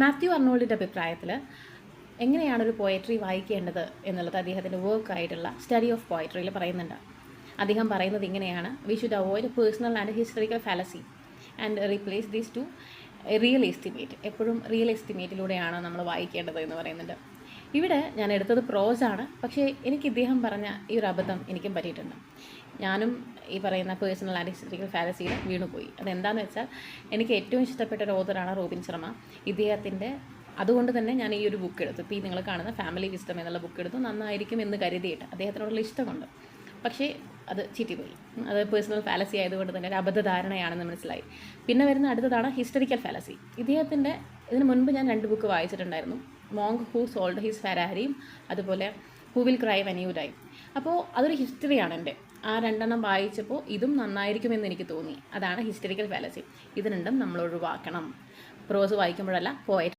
മാത്യു അർണോൾഡിൻ്റെ അഭിപ്രായത്തിൽ എങ്ങനെയാണ് ഒരു പോയട്രി വായിക്കേണ്ടത് എന്നുള്ളത് അദ്ദേഹത്തിൻ്റെ വർക്കായിട്ടുള്ള സ്റ്റഡി ഓഫ് പോയട്രിയിൽ പറയുന്നുണ്ട്. അദ്ദേഹം പറയുന്നത് ഇങ്ങനെയാണ്: we should avoid personal and historical fallacy and replace these two real estimate. എപ്പോഴും റിയൽ എസ്റ്റിമേറ്റിലൂടെയാണ് നമ്മൾ വായിക്കേണ്ടത് എന്ന് പറയുന്നുണ്ട്. ഇവിടെ ഞാൻ എടുത്തത് പ്രോസാണ്, പക്ഷേ എനിക്ക് ഇദ്ദേഹം പറഞ്ഞ ഈ ഒരു അബദ്ധം എനിക്കും പറ്റിയിട്ടുണ്ട്. ഞാനും ഈ പറയുന്ന പേഴ്സണൽ ആൻഡ് ഹിസ്റ്ററിക്കൽ ഫാലസിയിൽ വീണുപോയി. അതെന്താണെന്ന് വെച്ചാൽ, എനിക്ക് ഏറ്റവും ഇഷ്ടപ്പെട്ട ഒരു ഓതറാണ് റോബിൻ ശർമ്മ. ഇദ്ദേഹത്തിൻ്റെ അതുകൊണ്ട് തന്നെ ഞാൻ ഈ ഒരു ബുക്ക് എടുത്തു. ഇപ്പോൾ ഈ നിങ്ങൾ കാണുന്ന ഫാമിലി വിസ്ഡം എന്നുള്ള ബുക്ക് എടുത്തു, നന്നായിരിക്കും എന്ന് കരുതിയിട്ട് അദ്ദേഹത്തിനോടുള്ള ഇഷ്ടമുണ്ട്. പക്ഷേ അത് ചീറ്റിപ്പോയി. അത് പേഴ്സണൽ ഫാലസി ആയതുകൊണ്ട് തന്നെ ഒരു അബദ്ധധാരണയാണെന്ന് മനസ്സിലായി. പിന്നെ വരുന്ന അടുത്തതാണ് ഹിസ്റ്ററിക്കൽ ഫാലസി. ഇദ്ദേഹത്തിൻ്റെ ഇതിന് മുൻപ് ഞാൻ 2 ബുക്ക് വായിച്ചിട്ടുണ്ടായിരുന്നു, മോങ്ക് ഹൂ സോൾഡ് ഹിസ് ഫെരാരിയും അതുപോലെ who will cry when you die. അപ്പോൾ അതൊരു ഹിസ്റ്ററിയാണ് എൻ്റെ. ആ 2 വായിച്ചപ്പോൾ ഇതും നന്നായിരിക്കുമെന്ന് എനിക്ക് തോന്നി. അതാണ് ഹിസ്റ്ററിക്കൽ ഫാലസി. ഇത് രണ്ടും നമ്മൾ ഒഴിവാക്കണം. പ്രോസ് വായിക്കുമ്പോഴല്ല, പോയട്രി